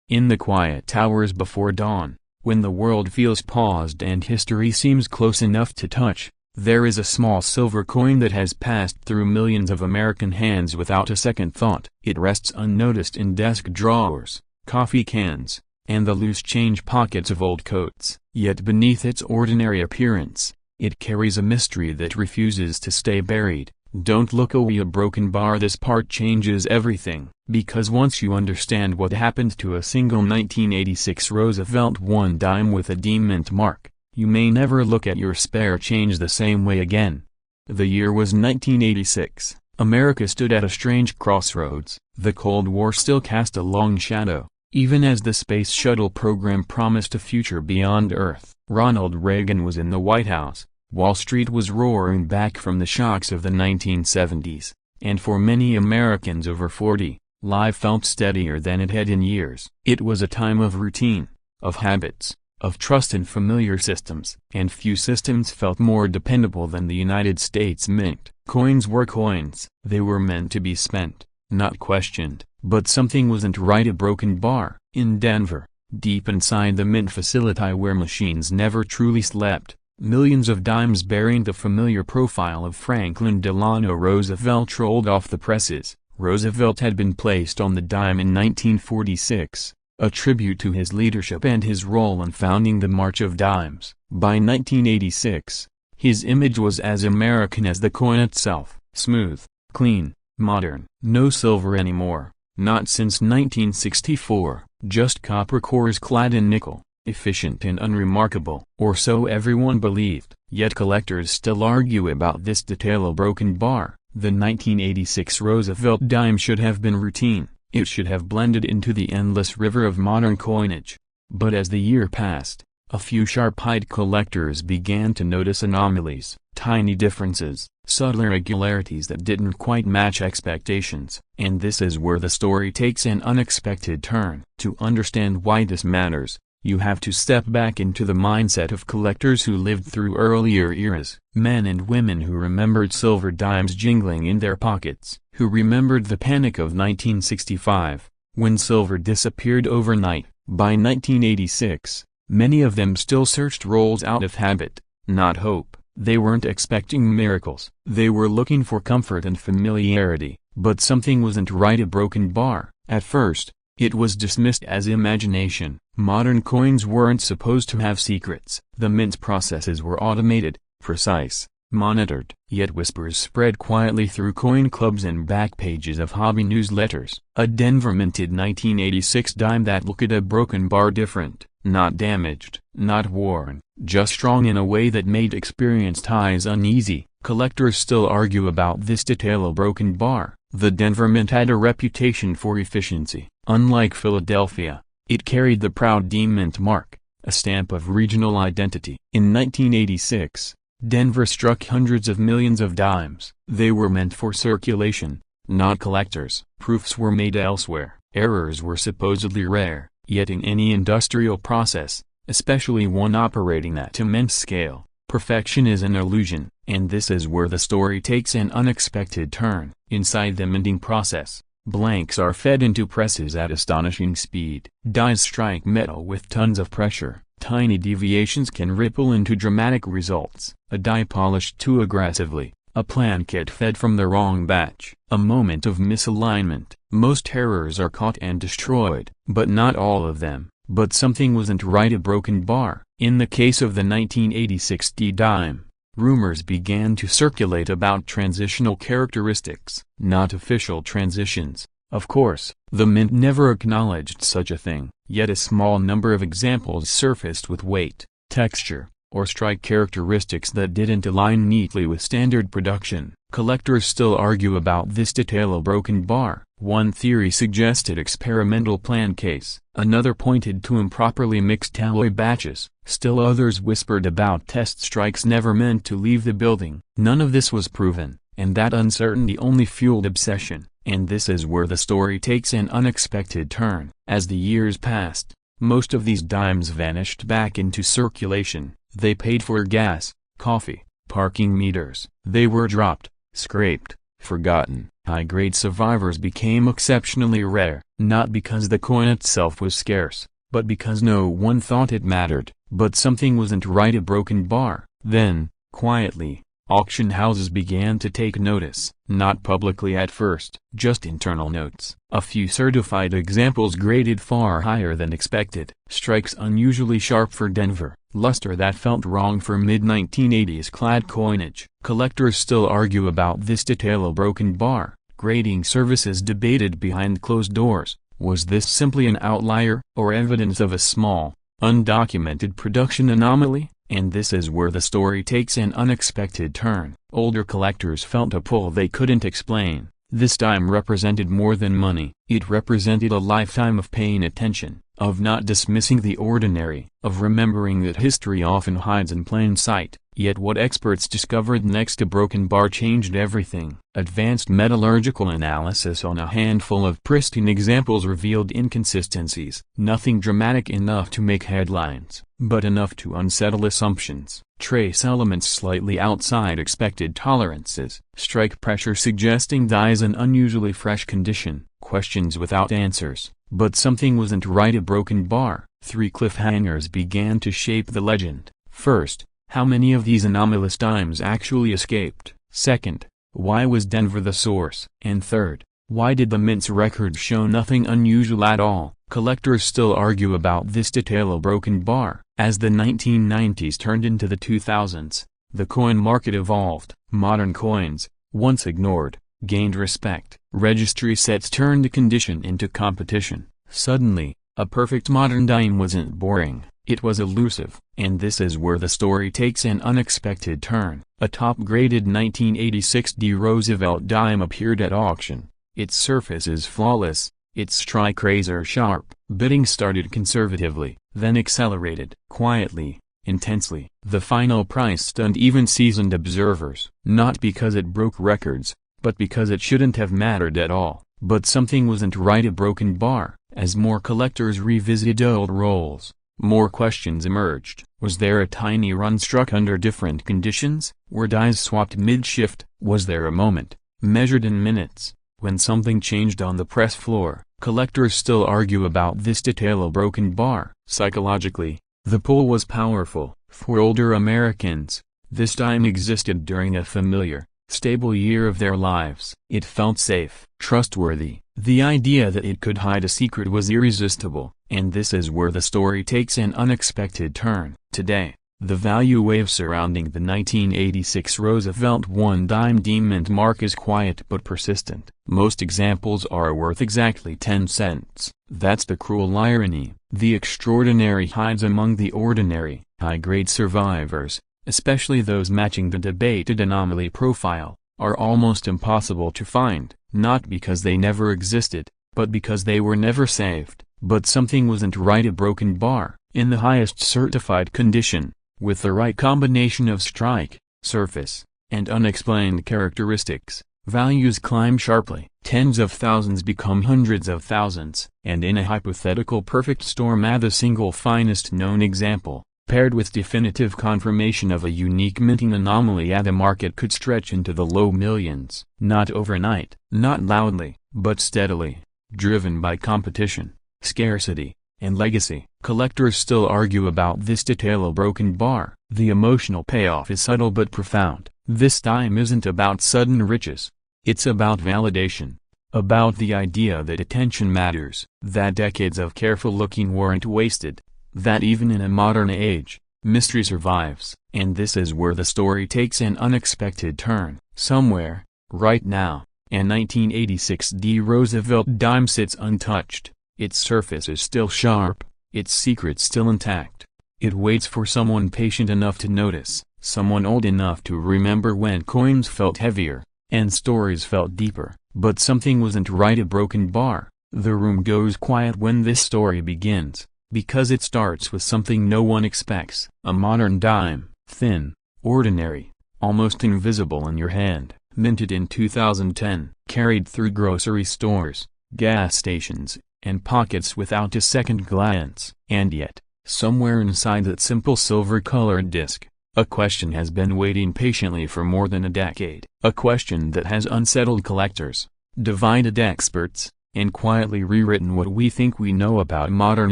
In the quiet hours before dawn, when the world feels paused and history seems close enough to touch, there is a small silver coin that has passed through millions of American hands without a second thought. It rests unnoticed in desk drawers, coffee cans, and the loose change pockets of old coats. Yet beneath its ordinary appearance, it carries a mystery that refuses to stay buried. Don't look away, a broken bar. This part changes everything, because once you understand what happened to a single 1986 Roosevelt 1 dime with a D mint mark, you may never look at your spare change the same way again. The year was 1986. America stood at a strange crossroads. The Cold War still cast a long shadow, even as the space shuttle program promised a future beyond Earth. Ronald Reagan was in the White House. Wall Street was roaring back from the shocks of the 1970s, and for many Americans over 40, life felt steadier than it had in years. It was a time of routine, of habits, of trust in familiar systems, and few systems felt more dependable than the United States Mint. Coins were coins. They were meant to be spent, not questioned. But something wasn't right. A broken bar. In Denver, deep inside the Mint facility where machines never truly slept, millions of dimes bearing the familiar profile of Franklin Delano Roosevelt rolled off the presses. Roosevelt had been placed on the dime in 1946, a tribute to his leadership and his role in founding the March of Dimes. By 1986, his image was as American as the coin itself: smooth, clean, modern. No silver anymore, not since 1964, just copper cores clad in nickel. Efficient and unremarkable, or so everyone believed. Yet collectors still argue about this detail. A broken bar. The 1986 Roosevelt dime should have been routine. It should have blended into the endless river of modern coinage. But as the year passed, a few sharp-eyed collectors began to notice anomalies, tiny differences, subtle irregularities that didn't quite match expectations. And this is where the story takes an unexpected turn. To understand why this matters, you have to step back into the mindset of collectors who lived through earlier eras. Men and women who remembered silver dimes jingling in their pockets, who remembered the panic of 1965, when silver disappeared overnight. By 1986, many of them still searched rolls out of habit, not hope. They weren't expecting miracles. They were looking for comfort and familiarity. But something wasn't right. A broken bar. At first, it was dismissed as imagination. Modern coins weren't supposed to have secrets. The mint processes were automated, precise, monitored. Yet whispers spread quietly through coin clubs and back pages of hobby newsletters. A Denver minted 1986 dime that looked at a broken bar different, not damaged, not worn, just strong in a way that made experienced eyes uneasy. Collectors still argue about this detail. A broken bar. The Denver Mint had a reputation for efficiency. Unlike Philadelphia, it carried the proud D Mint mark, a stamp of regional identity. In 1986, Denver struck hundreds of millions of dimes. They were meant for circulation, not collectors. Proofs were made elsewhere. Errors were supposedly rare. Yet in any industrial process, especially one operating at immense scale, perfection is an illusion. And this is where the story takes an unexpected turn. Inside the minting process, blanks are fed into presses at astonishing speed. Dies strike metal with tons of pressure. Tiny deviations can ripple into dramatic results. A die polished too aggressively, a plan kit fed from the wrong batch, a moment of misalignment. Most errors are caught and destroyed, but not all of them. But something wasn't right. A broken bar. In the case of the 1986 D dime, rumors began to circulate about transitional characteristics, not official transitions. Of course, the Mint never acknowledged such a thing. Yet a small number of examples surfaced with weight, texture, or strike characteristics that didn't align neatly with standard production. Collectors still argue about this detail. A broken bar. One theory suggested experimental plan case. Another pointed to improperly mixed alloy batches. Still others whispered about test strikes never meant to leave the building. None of this was proven, and that uncertainty only fueled obsession. And this is where the story takes an unexpected turn. As the years passed, most of these dimes vanished back into circulation. They paid for gas, coffee, parking meters. They were dropped, scraped, forgotten. High-grade survivors became exceptionally rare, not because the coin itself was scarce, but because no one thought it mattered. But something wasn't right. A broken bar. Then, quietly, auction houses began to take notice. Not publicly at first, just internal notes. A few certified examples graded far higher than expected. Strikes unusually sharp for Denver. Luster that felt wrong for mid-1980s clad coinage. Collectors still argue about this detail. A broken bar. Grading services debated behind closed doors. Was this simply an outlier, or evidence of a small, undocumented production anomaly? And this is where the story takes an unexpected turn. Older collectors felt a pull they couldn't explain. This dime represented more than money. It represented a lifetime of paying attention, of not dismissing the ordinary, of remembering that history often hides in plain sight. Yet what experts discovered next: a broken bar changed everything. Advanced metallurgical analysis on a handful of pristine examples revealed inconsistencies. Nothing dramatic enough to make headlines, but enough to unsettle assumptions. Trace elements slightly outside expected tolerances. Strike pressure suggesting dies in unusually fresh condition. Questions without answers. But something wasn't right. A broken bar. 3 cliffhangers began to shape the legend. First, how many of these anomalous dimes actually escaped? Second, why was Denver the source? And third, why did the mint's records show nothing unusual at all? Collectors still argue about this detail. A broken bar. As the 1990s turned into the 2000s, the coin market evolved. Modern coins, once ignored, gained respect. Registry sets turned condition into competition. Suddenly, a perfect modern dime wasn't boring. It was elusive. And this is where the story takes an unexpected turn. A top-graded 1986 D. Roosevelt dime appeared at auction. Its surface is flawless, its strike razor sharp. Bidding started conservatively, then accelerated. Quietly, intensely. The final price stunned even seasoned observers. Not because it broke records, but because it shouldn't have mattered at all. But something wasn't right. A broken bar. As more collectors revisited old rolls, more questions emerged. Was there a tiny run struck under different conditions? Were dies swapped mid-shift? Was there a moment, measured in minutes, when something changed on the press floor? Collectors still argue about this detail. A broken bar. Psychologically, the pull was powerful. For older Americans, this dime existed during a familiar, stable year of their lives. It felt safe, trustworthy. The idea that it could hide a secret was irresistible. And this is where the story takes an unexpected turn. Today, the value wave surrounding the 1986 Roosevelt one-dime mint mark is quiet but persistent. Most examples are worth exactly 10 cents. That's the cruel irony. The extraordinary hides among the ordinary. High-grade survivors, especially those matching the debated anomaly profile, are almost impossible to find, not because they never existed, but because they were never saved. But something wasn't right. A broken bar. In the highest certified condition, with the right combination of strike, surface, and unexplained characteristics, values climb sharply. Tens of thousands become hundreds of thousands. And in a hypothetical perfect storm, add the single finest known example, paired with definitive confirmation of a unique minting anomaly, the market could stretch into the low millions. Not overnight, not loudly, but steadily, driven by competition, scarcity, and legacy. Collectors still argue about this detail. A broken bar. The emotional payoff is subtle but profound. This dime isn't about sudden riches. It's about validation. About the idea that attention matters. That decades of careful looking weren't wasted. That even in a modern age, mystery survives. And this is where the story takes an unexpected turn. Somewhere, right now, a 1986 D. Roosevelt dime sits untouched. Its surface is still sharp, its secret still intact. It waits for someone patient enough to notice, someone old enough to remember when coins felt heavier, and stories felt deeper. But something wasn't right. A broken bar. The room goes quiet when this story begins, because it starts with something no one expects. A modern dime, thin, ordinary, almost invisible in your hand, minted in 2010, carried through grocery stores, gas stations, and pockets without a second glance. And yet, somewhere inside that simple silver-colored disc, A question has been waiting patiently for more than a decade. A question that has unsettled collectors, divided experts, and quietly rewritten what we think we know about modern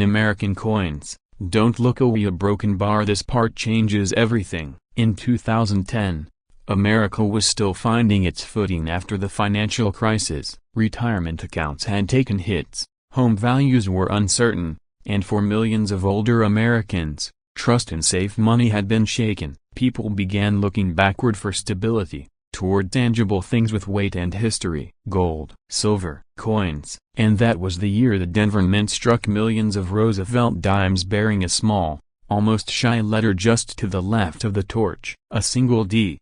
American coins. Don't look away, a broken bar. This part changes everything. In 2010, America was still finding its footing after the financial crisis. Retirement accounts had taken hits, home values were uncertain, and for millions of older Americans, trust in safe money had been shaken. People began looking backward for stability, toward tangible things with weight and history. Gold, silver, coins. And that was the year the Denver Mint struck millions of Roosevelt dimes bearing a small, almost shy letter just to the left of the torch, a single D.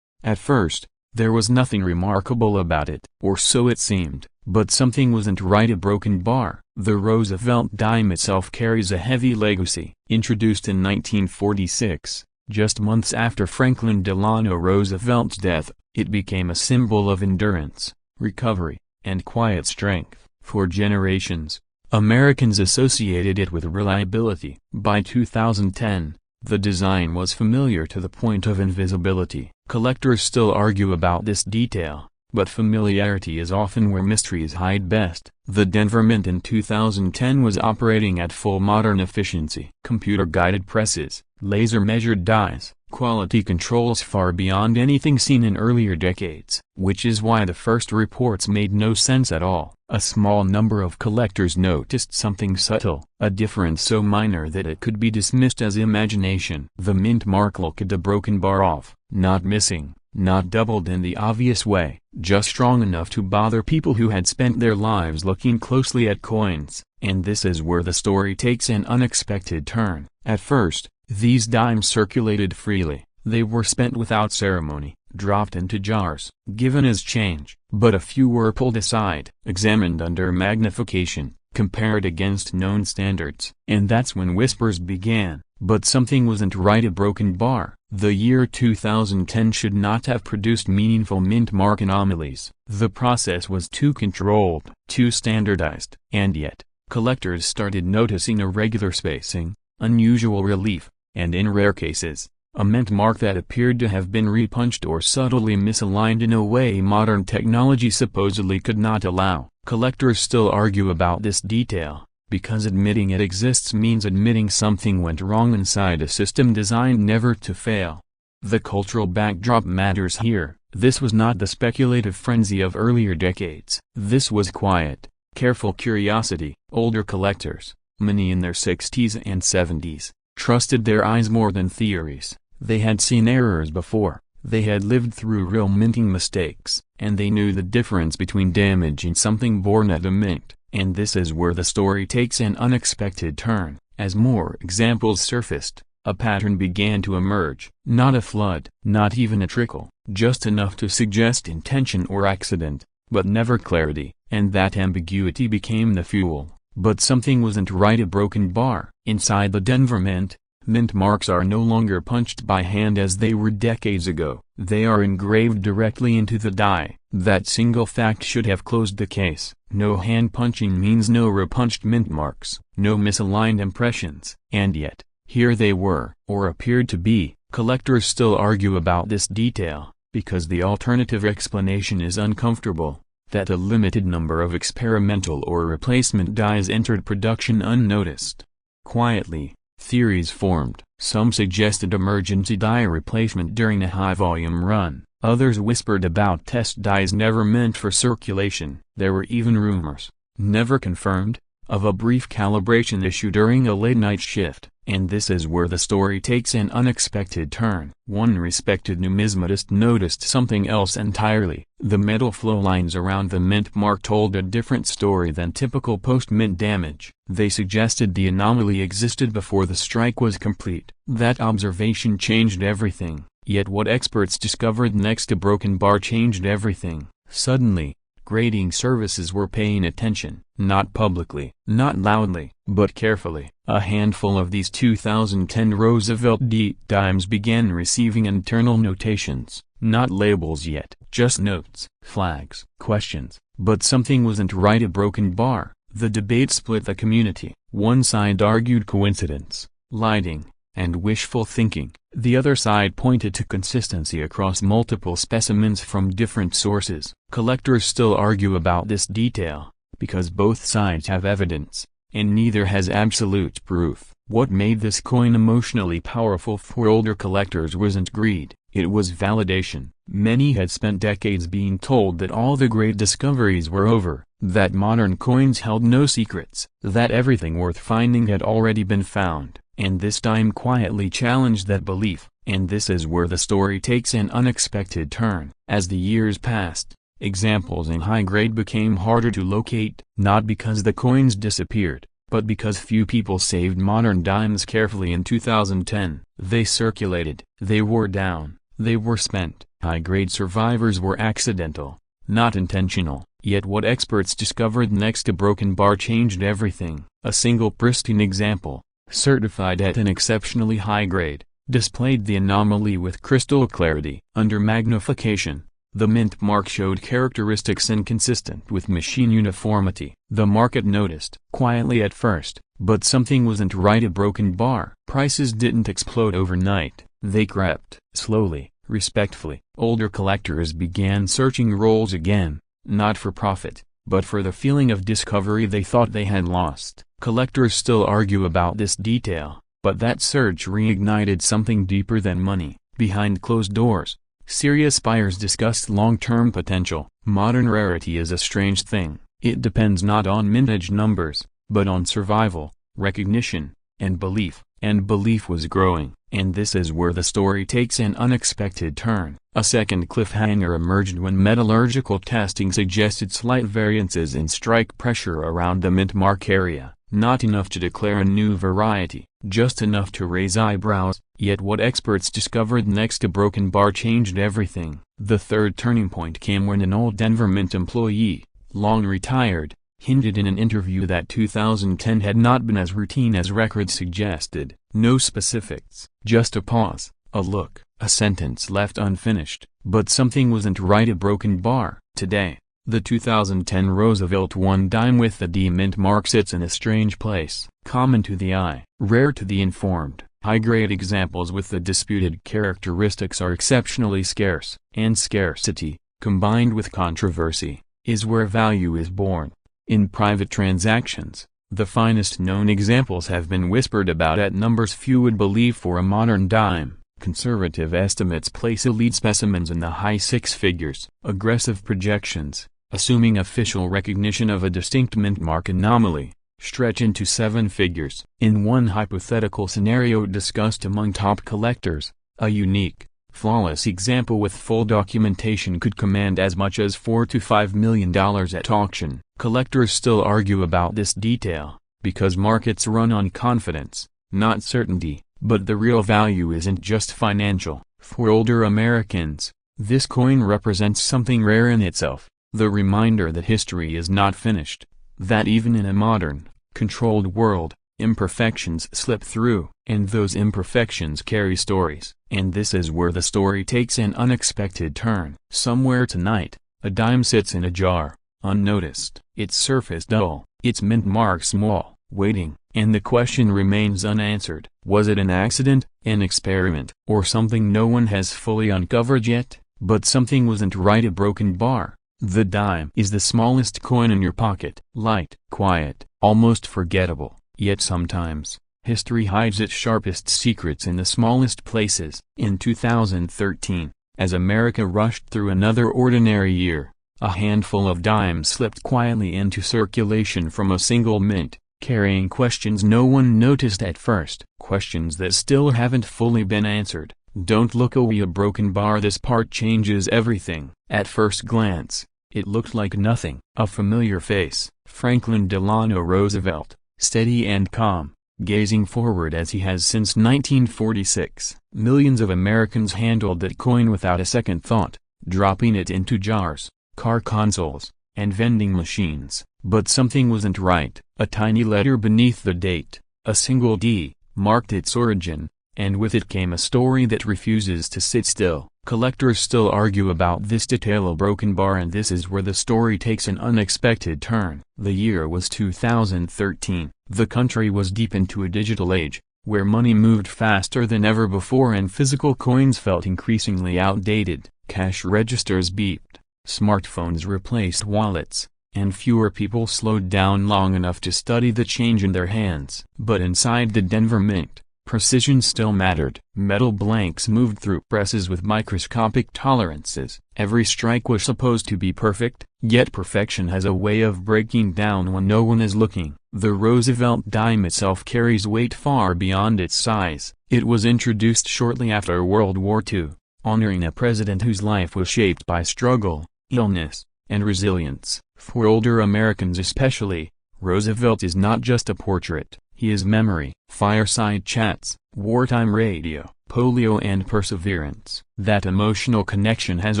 At first, there was nothing remarkable about it, or so it seemed, but something wasn't right. A broken bar. The Roosevelt dime itself carries a heavy legacy. Introduced in 1946, just months after Franklin Delano Roosevelt's death, it became a symbol of endurance, recovery, and quiet strength. For generations, Americans associated it with reliability. By 2010, the design was familiar to the point of invisibility. Collectors still argue about this detail, but familiarity is often where mysteries hide best. The Denver Mint in 2010 was operating at full modern efficiency. Computer-guided presses, laser-measured dies, quality controls far beyond anything seen in earlier decades. Which is why the first reports made no sense at all. A small number of collectors noticed something subtle, a difference so minor that it could be dismissed as imagination. The mint mark looked the broken bar off, not missing, not doubled in the obvious way, just strong enough to bother people who had spent their lives looking closely at coins. And this is where the story takes an unexpected turn. At first, these dimes circulated freely. They were spent without ceremony, dropped into jars, given as change. But a few were pulled aside, examined under magnification, compared against known standards. And that's when whispers began. But something wasn't right. A broken bar. The year 2010 should not have produced meaningful mint mark anomalies. The process was too controlled, too standardized. And yet, collectors started noticing irregular spacing, unusual relief, and in rare cases, a mint mark that appeared to have been repunched or subtly misaligned in a way modern technology supposedly could not allow. Collectors still argue about this detail, because admitting it exists means admitting something went wrong inside a system designed never to fail. The cultural backdrop matters here. This was not the speculative frenzy of earlier decades. This was quiet, careful curiosity. Older collectors, many in their 60s and 70s, trusted their eyes more than theories. They had seen errors before, they had lived through real minting mistakes, and they knew the difference between damaging something born at a mint. And this is where the story takes an unexpected turn. As more examples surfaced, a pattern began to emerge. Not a flood, not even a trickle, just enough to suggest intention or accident, but never clarity. And that ambiguity became the fuel. But something wasn't right. A broken bar. Inside the Denver Mint, mint marks are no longer punched by hand as they were decades ago. They are engraved directly into the die. That single fact should have closed the case. No hand punching means no repunched mint marks, no misaligned impressions. And yet, here they were, or appeared to be. Collectors still argue about this detail, because the alternative explanation is uncomfortable. That a limited number of experimental or replacement dies entered production unnoticed. Quietly, theories formed. Some suggested emergency die replacement during a high-volume run. Others whispered about test dies never meant for circulation. There were even rumors, never confirmed, of a brief calibration issue during a late-night shift. And this is where the story takes an unexpected turn. One respected numismatist noticed something else entirely. The metal flow lines around the mint mark told a different story than typical post-mint damage. They suggested the anomaly existed before the strike was complete. That observation changed everything. Yet what experts discovered next to broken bar changed everything. Suddenly, grading services were paying attention. Not publicly, not loudly, but carefully. A handful of these 2010 Roosevelt dimes began receiving internal notations, not labels yet, just notes, flags, questions. But something wasn't right. A broken bar. The debate split the community. One side argued coincidence, lighting, and wishful thinking. The other side pointed to consistency across multiple specimens from different sources. Collectors still argue about this detail, because both sides have evidence, and neither has absolute proof. What made this coin emotionally powerful for older collectors wasn't greed, it was validation. Many had spent decades being told that all the great discoveries were over, that modern coins held no secrets, that everything worth finding had already been found, and this dime quietly challenged that belief. And this is where the story takes an unexpected turn. As the years passed, examples in high grade became harder to locate, not because the coins disappeared, but because few people saved modern dimes carefully. In 2010, they circulated, they wore down, they were spent. High-grade survivors were accidental, not intentional. Yet what experts discovered next to broken bar changed everything. A single pristine example, certified at an exceptionally high grade, displayed the anomaly with crystal clarity. Under magnification, the mint mark showed characteristics inconsistent with machine uniformity. The market noticed, quietly at first, but something wasn't right. A broken bar. Prices didn't explode overnight, they crept, slowly, respectfully. Older collectors began searching rolls again, not for profit, but for the feeling of discovery they thought they had lost. Collectors still argue about this detail, but that search reignited something deeper than money. Behind closed doors, serious buyers discussed long-term potential. Modern rarity is a strange thing. It depends not on mintage numbers, but on survival, recognition, and belief. And belief was growing. And this is where the story takes an unexpected turn. A second cliffhanger emerged when metallurgical testing suggested slight variances in strike pressure around the mint mark area. Not enough to declare a new variety, just enough to raise eyebrows. Yet what experts discovered next to broken bar changed everything. The third turning point came when an old Denver Mint employee, long retired, hinted in an interview that 2010 had not been as routine as records suggested. No specifics, just a pause, a look, a sentence left unfinished. But something wasn't right. A broken bar. Today, the 2010 Roosevelt 1 dime with the D mint mark sits in a strange place. Common to the eye, rare to the informed. High-grade examples with the disputed characteristics are exceptionally scarce, and scarcity, combined with controversy, is where value is born. In private transactions, the finest known examples have been whispered about at numbers few would believe for a modern dime. Conservative estimates place elite specimens in the high six figures. Aggressive projections, assuming official recognition of a distinct mint mark anomaly, stretch into seven figures. In one hypothetical scenario discussed among top collectors, a unique, flawless example with full documentation could command as much as $4 to $5 million at auction. Collectors still argue about this detail, because markets run on confidence, not certainty. But the real value isn't just financial. For older Americans, this coin represents something rare in itself, the reminder that history is not finished, that even in a modern, controlled world, imperfections slip through, and those imperfections carry stories. And this is where the story takes an unexpected turn. Somewhere tonight, a dime sits in a jar, unnoticed, its surface dull, its mint mark small, waiting, and the question remains unanswered. Was it an accident, an experiment, or something no one has fully uncovered yet? But something wasn't right. A broken bar. The dime is the smallest coin in your pocket. Light, quiet, almost forgettable. Yet sometimes, history hides its sharpest secrets in the smallest places. In 2013, as America rushed through another ordinary year, a handful of dimes slipped quietly into circulation from a single mint, carrying questions no one noticed at first. Questions that still haven't fully been answered. Don't look away. A broken bar. This part changes everything. At first glance, it looked like nothing. A familiar face, Franklin Delano Roosevelt, steady and calm, gazing forward as he has since 1946. Millions of Americans handled that coin without a second thought, dropping it into jars, car consoles, and vending machines. But something wasn't right. A tiny letter beneath the date, a single D, marked its origin, and with it came a story that refuses to sit still. Collectors still argue about this detail. A broken bar. And this is where the story takes an unexpected turn. The year was 2013. The country was deep into a digital age, where money moved faster than ever before and physical coins felt increasingly outdated, cash registers beeped, smartphones replaced wallets, and fewer people slowed down long enough to study the change in their hands. But inside the Denver Mint, precision still mattered. Metal blanks moved through presses with microscopic tolerances. Every strike was supposed to be perfect, yet perfection has a way of breaking down when no one is looking. The Roosevelt dime itself carries weight far beyond its size. It was introduced shortly after World War II, honoring a president whose life was shaped by struggle, illness, and resilience. For older Americans especially, Roosevelt is not just a portrait, he is memory. Fireside chats, wartime radio, polio and perseverance. That emotional connection has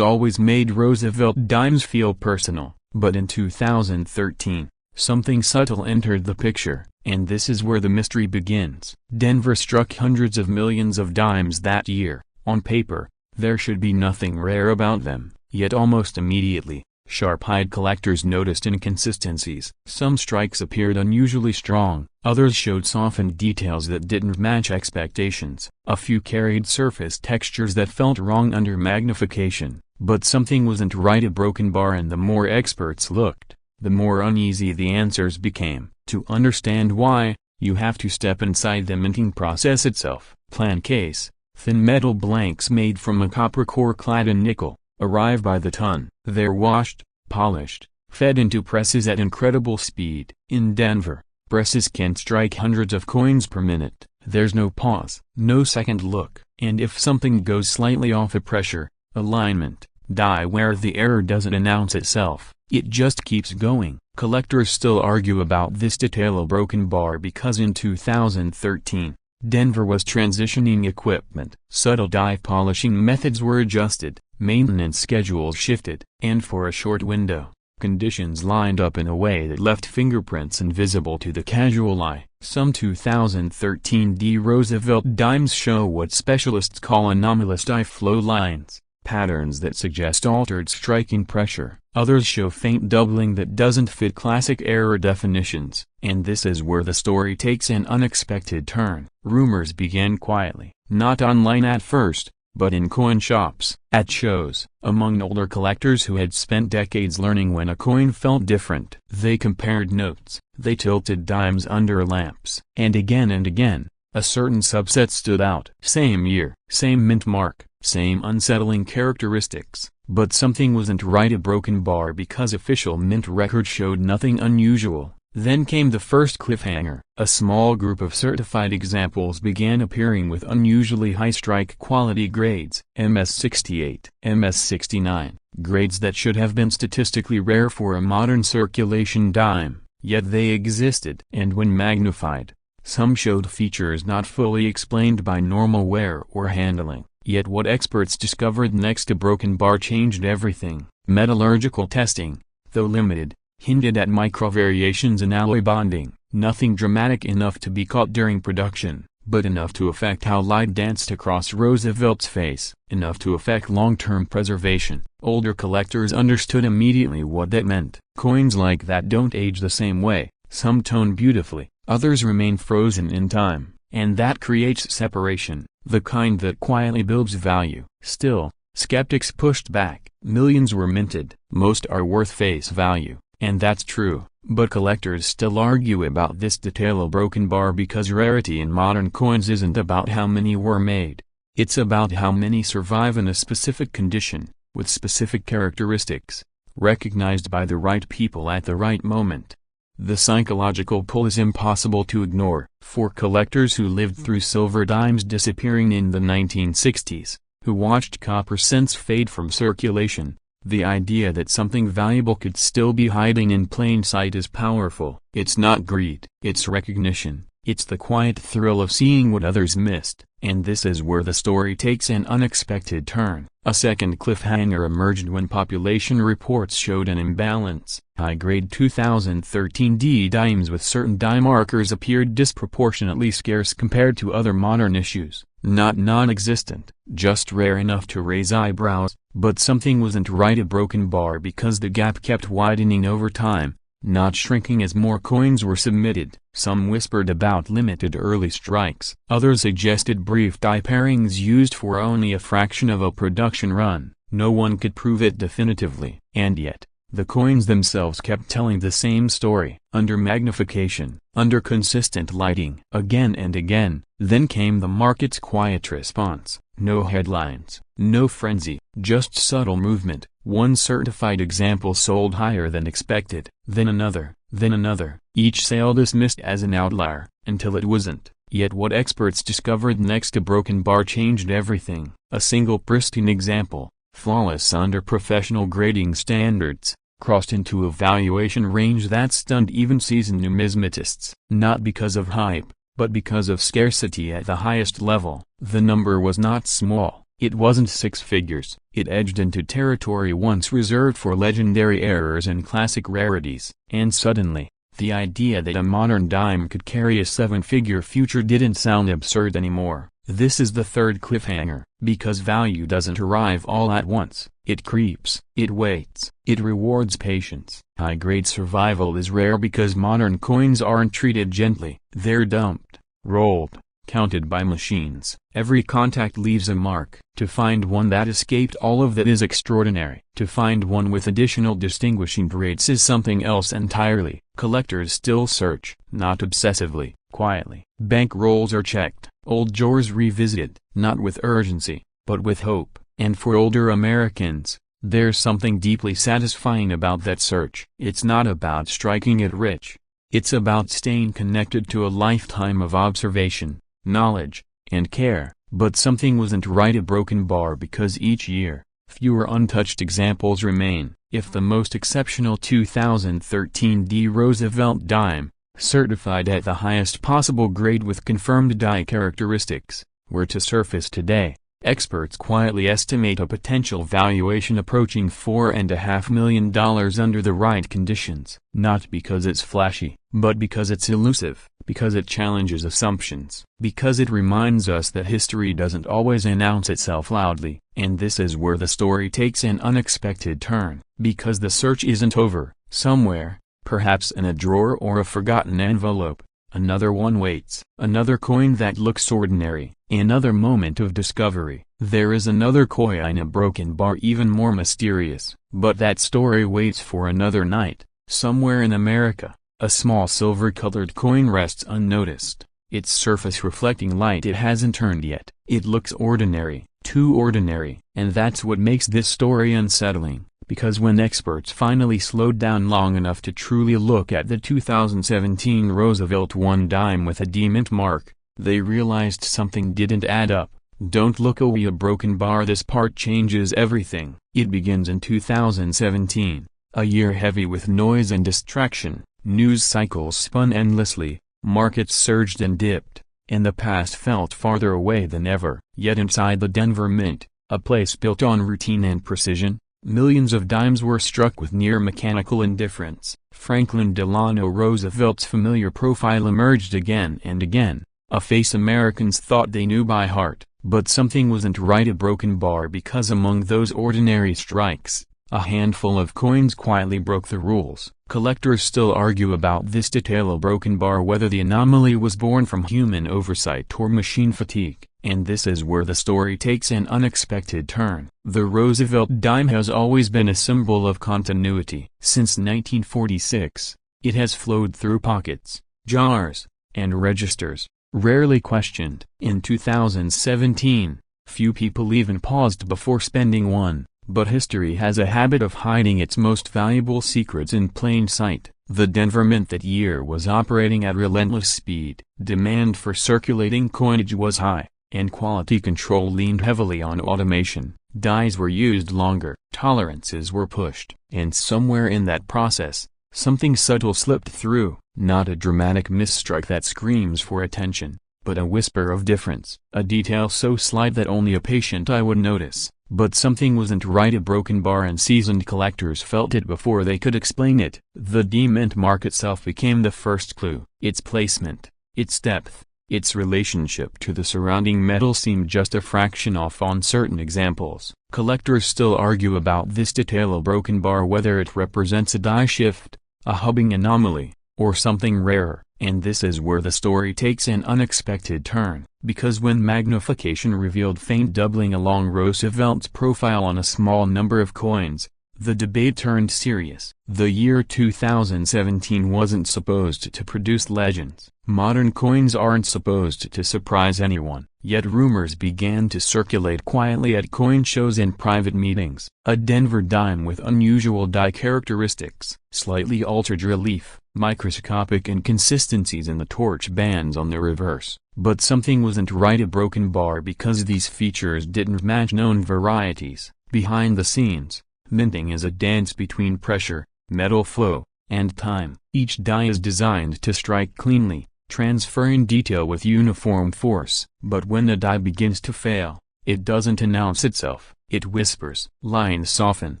always made Roosevelt dimes feel personal. But in 2013, something subtle entered the picture, and this is where the mystery begins. Denver struck hundreds of millions of dimes that year. On paper, there should be nothing rare about them, yet almost immediately, sharp-eyed collectors noticed inconsistencies. Some strikes appeared unusually strong, others showed softened details that didn't match expectations. A few carried surface textures that felt wrong under magnification, but something wasn't right. A broken bar, and the more experts looked, the more uneasy the answers became. To understand why, you have to step inside the minting process itself. Plan case, thin metal blanks made from a copper core clad in nickel, arrive by the ton. They're washed, polished, fed into presses at incredible speed. In Denver, presses can strike hundreds of coins per minute. There's no pause, no second look, and if something goes slightly off a pressure, alignment, die where the error doesn't announce itself, it just keeps going. Collectors still argue about this detail. A broken bar because in 2013, Denver was transitioning equipment. Subtle die polishing methods were adjusted, maintenance schedules shifted, and for a short window, conditions lined up in a way that left fingerprints invisible to the casual eye. Some 2013 D Roosevelt dimes show what specialists call anomalous die flow lines, patterns that suggest altered striking pressure. Others show faint doubling that doesn't fit classic error definitions. And this is where the story takes an unexpected turn. Rumors began quietly, not online at first, but in coin shops, at shows, among older collectors who had spent decades learning when a coin felt different. They compared notes, they tilted dimes under lamps, and again, a certain subset stood out. Same year, same mint mark, same unsettling characteristics, but something wasn't right. A broken bar because official mint records showed nothing unusual. Then came the first cliffhanger. A small group of certified examples began appearing with unusually high strike quality grades, MS68, MS69, grades that should have been statistically rare for a modern circulation dime, yet they existed. And when magnified, some showed features not fully explained by normal wear or handling. Yet what experts discovered next? A broken bar changed everything. Metallurgical testing, though limited, hinted at microvariations in alloy bonding, nothing dramatic enough to be caught during production, but enough to affect how light danced across Roosevelt's face, enough to affect long-term preservation. Older collectors understood immediately what that meant. Coins like that don't age the same way. Some tone beautifully, others remain frozen in time, and that creates separation, the kind that quietly builds value. Still, skeptics pushed back. Millions were minted, most are worth face value. And that's true, but collectors still argue about this detail. A broken bar because rarity in modern coins isn't about how many were made. It's about how many survive in a specific condition, with specific characteristics, recognized by the right people at the right moment. The psychological pull is impossible to ignore. For collectors who lived through silver dimes disappearing in the 1960s, who watched copper cents fade from circulation, the idea that something valuable could still be hiding in plain sight is powerful. It's not greed, it's recognition, it's the quiet thrill of seeing what others missed. And this is where the story takes an unexpected turn. A second cliffhanger emerged when population reports showed an imbalance. High-grade 2013 D dimes with certain die markers appeared disproportionately scarce compared to other modern issues. Not non-existent, just rare enough to raise eyebrows, but something wasn't right. A broken bar because the gap kept widening over time, not shrinking as more coins were submitted. Some whispered about limited early strikes. Others suggested brief die pairings used for only a fraction of a production run. No one could prove it definitively. And yet, the coins themselves kept telling the same story. Under magnification, under consistent lighting. Again and again. Then came the market's quiet response. No headlines, no frenzy, just subtle movement. One certified example sold higher than expected. Then another, each sale dismissed as an outlier, until it wasn't. Yet what experts discovered next to broken bar changed everything. A single pristine example, flawless under professional grading standards, crossed into a valuation range that stunned even seasoned numismatists. Not because of hype, but because of scarcity at the highest level. The number was not small. It wasn't six figures. It edged into territory once reserved for legendary errors and classic rarities. And suddenly, the idea that a modern dime could carry a seven-figure future didn't sound absurd anymore. This is the third cliffhanger. Because value doesn't arrive all at once. It creeps. It waits. It rewards patience. High-grade survival is rare because modern coins aren't treated gently. They're dumped, rolled, counted by machines. Every contact leaves a mark. To find one that escaped all of that is extraordinary. To find one with additional distinguishing traits is something else entirely. Collectors still search, not obsessively, quietly. Bank rolls are checked, old drawers revisited, not with urgency, but with hope. And for older Americans, there's something deeply satisfying about that search. It's not about striking it rich. It's about staying connected to a lifetime of observation, knowledge, and care. But something wasn't right at Broken Bar because each year, fewer untouched examples remain. If the most exceptional 2013 D. Roosevelt dime, certified at the highest possible grade with confirmed die characteristics, were to surface today, experts quietly estimate a potential valuation approaching $4.5 million under the right conditions. Not because it's flashy, but because it's elusive, because it challenges assumptions, because it reminds us that history doesn't always announce itself loudly. And this is where the story takes an unexpected turn. Because the search isn't over. Somewhere, perhaps in a drawer or a forgotten envelope, another one waits. Another coin that looks ordinary. Another moment of discovery. There is another coin in a broken bar even more mysterious. But that story waits for another night. Somewhere in America, a small silver-colored coin rests unnoticed. Its surface reflecting light it hasn't turned yet. It looks ordinary, too ordinary. And that's what makes this story unsettling. Because when experts finally slowed down long enough to truly look at the 2017 Roosevelt one dime with a D mint mark, they realized something didn't add up. Don't look away a broken bar. This part changes everything. It begins in 2017, a year heavy with noise and distraction. News cycles spun endlessly, markets surged and dipped, and the past felt farther away than ever. Yet inside the Denver Mint, a place built on routine and precision, millions of dimes were struck with near-mechanical indifference. Franklin Delano Roosevelt's familiar profile emerged again and again, a face Americans thought they knew by heart. But something wasn't right at Broken Bar because among those ordinary strikes, a handful of coins quietly broke the rules. Collectors still argue about this detail of Broken Bar, whether the anomaly was born from human oversight or machine fatigue. And this is where the story takes an unexpected turn. The Roosevelt dime has always been a symbol of continuity. Since 1946, it has flowed through pockets, jars, and registers, rarely questioned. In 2017, few people even paused before spending one, but history has a habit of hiding its most valuable secrets in plain sight. The Denver Mint that year was operating at relentless speed. Demand for circulating coinage was high, and quality control leaned heavily on automation. Dies were used longer, tolerances were pushed, and somewhere in that process, something subtle slipped through. Not a dramatic misstrike that screams for attention, but a whisper of difference. A detail so slight that only a patient eye would notice. But something wasn't right at Broken Bar, and seasoned collectors felt it before they could explain it. The D mint mark itself became the first clue. Its placement, its depth, its relationship to the surrounding metal seemed just a fraction off on certain examples. Collectors still argue about this detail of Broken Bar, whether it represents a die shift, a hubbing anomaly, or something rarer. And this is where the story takes an unexpected turn, because when magnification revealed faint doubling along Roosevelt's profile on a small number of coins, the debate turned serious. The year 2017 wasn't supposed to produce legends. Modern coins aren't supposed to surprise anyone, yet rumors began to circulate quietly at coin shows and private meetings. A Denver dime with unusual die characteristics, slightly altered relief, microscopic inconsistencies in the torch bands on the reverse. But something wasn't right. A broken bar because these features didn't match known varieties. Behind the scenes, minting is a dance between pressure, metal flow, and time. Each die is designed to strike cleanly, transferring detail with uniform force. But when a die begins to fail, it doesn't announce itself, it whispers. Lines soften,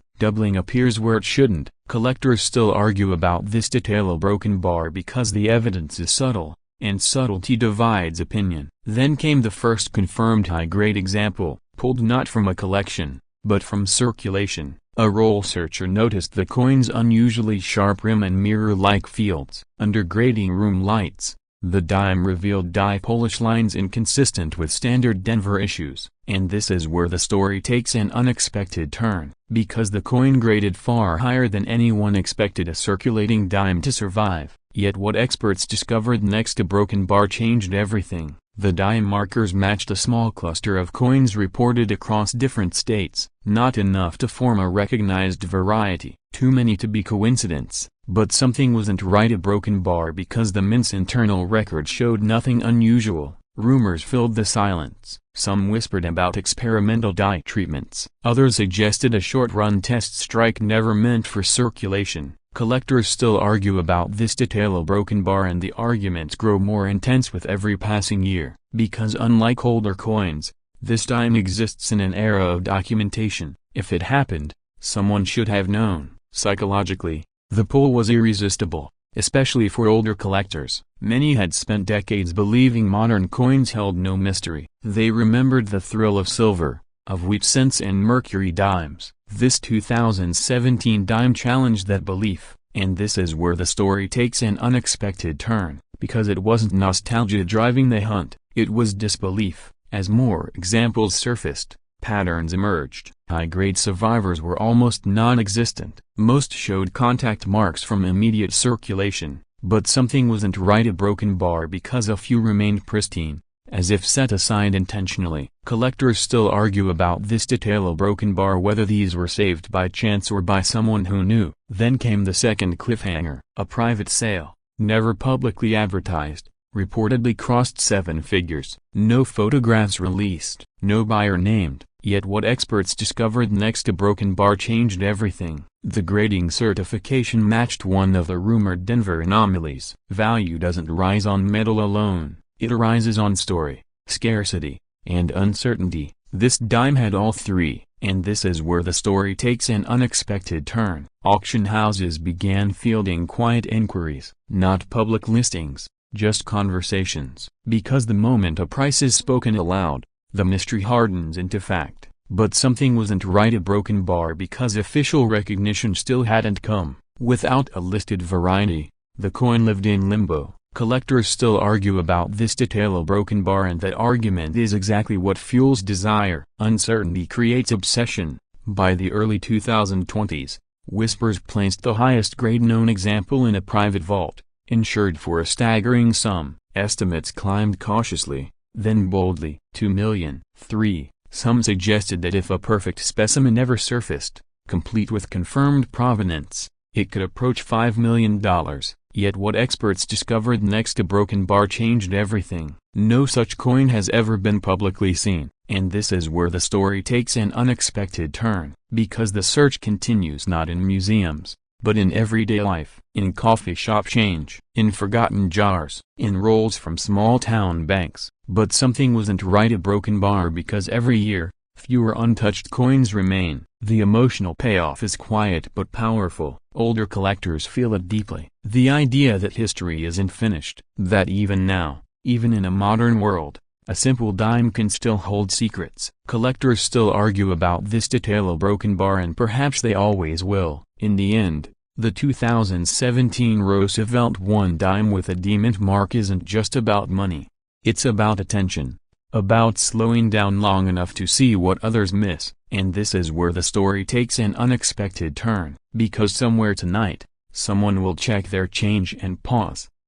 doubling appears where it shouldn't. Collectors still argue about this detail. A broken bar because the evidence is subtle, and subtlety divides opinion. Then came the first confirmed high-grade example, pulled not from a collection, but from circulation. A roll searcher noticed the coin's unusually sharp rim and mirror-like fields. Under grading room lights, the dime revealed die polish lines inconsistent with standard Denver issues. And this is where the story takes an unexpected turn, because the coin graded far higher than anyone expected a circulating dime to survive. Yet what experts discovered next to broken bar changed everything. The dime markers matched a small cluster of coins reported across different states, not enough to form a recognized variety, too many to be coincidence. But something wasn't right. A broken bar because the mint's internal record showed nothing unusual. Rumors filled the silence. Some whispered about experimental die treatments. Others suggested a short-run test strike never meant for circulation. Collectors still argue about this detail. A broken bar, and the arguments grow more intense with every passing year. Because unlike older coins, this dime exists in an era of documentation. If it happened, someone should have known. Psychologically, the pull was irresistible, especially for older collectors. Many had spent decades believing modern coins held no mystery. They remembered the thrill of silver, of wheat cents and mercury dimes. This 2017 dime challenged that belief, and this is where the story takes an unexpected turn, because it wasn't nostalgia driving the hunt, it was disbelief. As more examples surfaced, patterns emerged. High-grade survivors were almost non-existent. Most showed contact marks from immediate circulation, but something wasn't right. A broken bar because a few remained pristine, as if set aside intentionally. Collectors still argue about this detail. A broken bar, whether these were saved by chance or by someone who knew. Then came the second cliffhanger. A private sale, never publicly advertised, reportedly crossed 7 figures. No photographs released, no buyer named. Yet what experts discovered next to broken bar changed everything. The grading certification matched one of the rumored Denver anomalies. Value doesn't rise on metal alone, it arises on story, scarcity, and uncertainty. This dime had all three, and this is where the story takes an unexpected turn. Auction houses began fielding quiet inquiries, not public listings, just conversations. Because the moment a price is spoken aloud, the mystery hardens into fact. But something wasn't right. A broken bar because official recognition still hadn't come. Without a listed variety, the coin lived in limbo. Collectors still argue about this detail. A broken bar, and that argument is exactly what fuels desire. Uncertainty creates obsession. By the early 2020s, whispers placed the highest grade known example in a private vault, insured for a staggering sum. Estimates climbed cautiously, then boldly. 2 million. 3. Some suggested that if a perfect specimen ever surfaced, complete with confirmed provenance, it could approach $5 million. Yet what experts discovered next to broken bar changed everything. No such coin has ever been publicly seen. And this is where the story takes an unexpected turn, because the search continues not in museums, but in everyday life, in coffee shop change, in forgotten jars, in rolls from small-town banks. But something wasn't right. A broken bar because every year, fewer untouched coins remain. The emotional payoff is quiet but powerful. Older collectors feel it deeply. The idea that history isn't finished, that even now, even in a modern world, a simple dime can still hold secrets. Collectors still argue about this detail. A broken bar, and perhaps they always will. In the end, The 2017 Roosevelt one dime with a D-mint mark isn't just about money. It's about attention. About slowing down long enough to see what others miss. And this is where the story takes an unexpected turn. Because somewhere tonight, someone will check their change and pause.